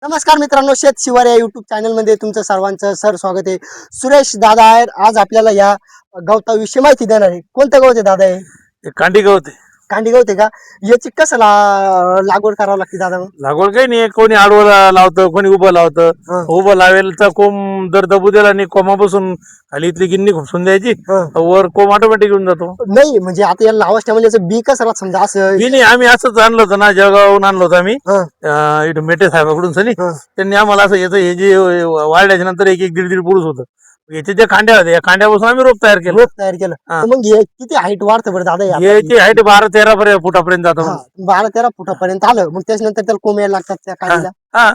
नमस्कार मित्रांनो, शेत शिवार या युट्यूब चॅनल मध्ये तुमचं सर्वांचं स्वागत आहे. सुरेश दादा आहे. आज आपल्याला या गवताविषयी माहिती देणार आहे. कोणतं गवत आहे दादा? हे ते कांडी गवत आहे. कांडी गवत आहे का? याची कसं लागवड करावं लागते दादा? लागवड काही नाही, कोणी आडवं लावतं, कोणी उभं लावतं. हं, उभं लावेल तर कोंब दर दबू दिला आणि कोंबापासून खाली इथली गिन्नी खुपसून द्यायची, हं. वर कोंब ऑटोमॅटिक येऊन जातो. नाही म्हणजे आता याला लावाच टायमाला याचं बी कसं राहत समजा असं? बी नाही, आम्ही असंच आणलं होतं ना, जळगावहून आणलं होतं आम्ही. हं, इथं मेटे साहेबाकडून सनी हं. त्यांनी आम्हाला असं याचं हे जे वाढल्याच्या नंतर एक एक दीड दीड पुरुष होतं. याचे जे खांड्या होते, या खांड्यापासून आम्ही रोप तयार केलं. रोप तयार केलं. हा. तर मग हे किती हाईट वाढतं बरं दादा? याची हाईट 12-13 फुटापर्यंत जातो. 12-13 फुटापर्यंत आलं. मग त्याच्यानंतर त्याला कोंब यायला लागतात त्या कांडीला. हा,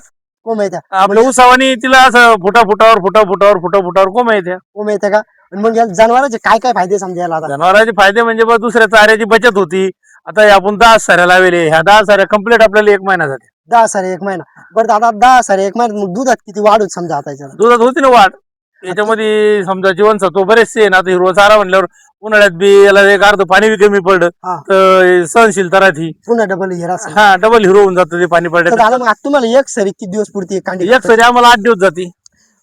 कोंब येत्या. आपल्या उसावानी तिला असं फुटाफुटावर कोंब येत्या. कोंब येत्या का? आणि मग या जनावरांचे काय काय फायदे समजा याला आता? जनावरांचे फायदे म्हणजे बघ, दुसऱ्या चाऱ्याची बचत होती. आता हे आपण 10 साऱ्या लावले, ह्या 10 साऱ्या कम्प्लीट आपल्याला 1 महिना झाले. 10 सारे 1 महिना. बरं दादा, 10 सारे 1 महिना मग दुधात किती वाढ होत समजा आता याच्याला? दुधात होती ना वाढ. याच्यामध्ये समजा जीवनसत्व बरेचसे आहे ना. आता हिरवा चारा म्हणल्यावर उन्हाळ्यात बी याला एक अर्ध पाणी बी कमी पडलं हा. तर सहनशीलता राहती. पुन्हा डबल हिरा. हा, डबल हिरो होऊन जातं ते पाणी तर पडलं. दादा मग आता तुम्हाला एक सरी किती दिवस पुरती कांडी? एक सरी आम्हाला 8 दिवस जाते.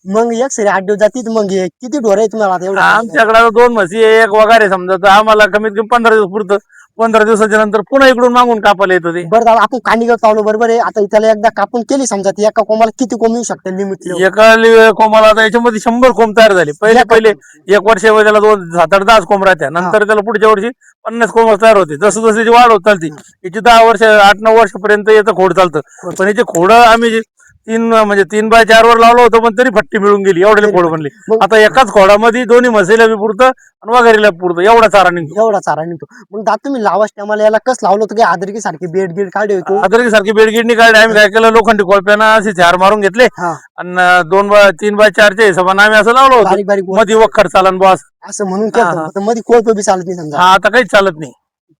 मग एक सरी 8 दिवस जाती. तर मग हे किती ढोर आहे तुम्हाला आता एवढं? आमच्याकडे 2 म्हशी आहे, एक वगार आहे समजा, तर आम्हाला कमीत कमी 15 दिवस पुरतं. 15 दिवसाच्या नंतर पुन्हा इकडून मागून कापायला येतं ते. बरं दादा, आपण कांडी गवत लावलं बरोबर आहे. आता त्याला एकदा कापून केली समजा, ती एका कोंबाला किती कोंब येऊ शकते लिमिट? एका कोंबाला आता याच्यामध्ये 100 कोंब तयार झाले. पहिले 1 वर्षामध्ये त्याला 2, 7, 8, 10 कोंब राहत्या. नंतर त्याला पुढच्या वर्षी 50 कोंब तयार होते. जसं जशी वाढ होत चालते. याची 10 वर्ष 8-9 वर्षापर्यंत याचं खोड चालतं. पण याचे खोड आम्ही 3 बाय 4 वर लावलं होतं, पण तरी फट्टी मिळून गेली, एवढे खोड बनले. आता एकाच खोडामध्ये दोन्ही म्हशीला बी पुरतं आणि वगैरेला पुरतं, एवढा चारा निघतो. एवढा चारा निघतो. मग दादा तुम्ही लावाच टायमाला याला कसं लावलं होतं? की आदरकी सारखी बेड गिड काढे होतो? आदरकी सारखी बेडगिडनी काढली. आम्ही काय केलं, लोखंडी कोळप्यानं असे 4 मारून घेतले हा, आणि 3 बाय 4च्या हिशोबाने आम्ही असं लावलं होतं. बारीक बारीक मध्ये वखर चालन बॉस. असं म्हणून हा, केलं. हा. तर मध्ये कोळप बी चालत नाही समजा? हा, आता काहीच चालत नाही.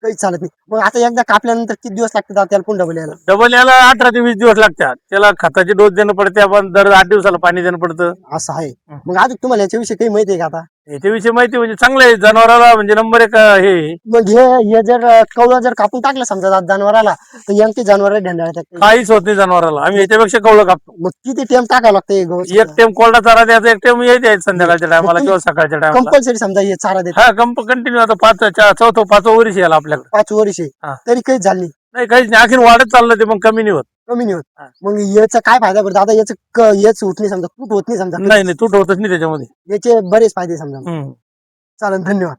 काहीच चालत नाही. मग आता एकदा कापल्यानंतर किती दिवस लागतात दादा त्याला पुन्हा डबल यायला? डबल याला 18 ते 20 दिवस लागतात. त्याला खताची डोस देणं पडते, आपण दर 8 दिवसाला पाणी देणं पडतं. असं आहे. मग अजून तुम्हाला याच्याविषयी काही माहिती आहे का आता? याच्याविषयी माहिती म्हणजे चांगलं आहे, जनावराला म्हणजे नंबर 1 हे. मग हे जर कवळं जर कापून टाकलं समजा जनावराला, तर यांचे जनावर ढेंडाळतात. काहीच होत नाही जनावराला. आम्ही याच्यापेक्षा कवळं कापतो. मग किती टाइम टाकावं लागतं हे गवत? 1 टाइम कोरडा चारा द्यायचा, 1 टाइम यायचा संध्याकाळच्या टायमाला किंवा सकाळच्या टायमाला. कंपल्सरी समजा हे चारा देत? हा, कंटिन्यू. आता 5-5 वर्ष याला आपल्याकडे. 5 वर्ष हा. तरी काहीच झाली नाही, काहीच नाही. आणखीन वाढत चाललं ते, मग कमी नाही होत. कमी नाही होत. हा. मग याचा काय फायदा बरं दादा? याच होत नाही समजा, तूट होत नाही समजा? नाही, तूट होतच नाही त्याच्यामध्ये. याचे बरेच फायदे समजा. हम्म. चालेल, धन्यवाद.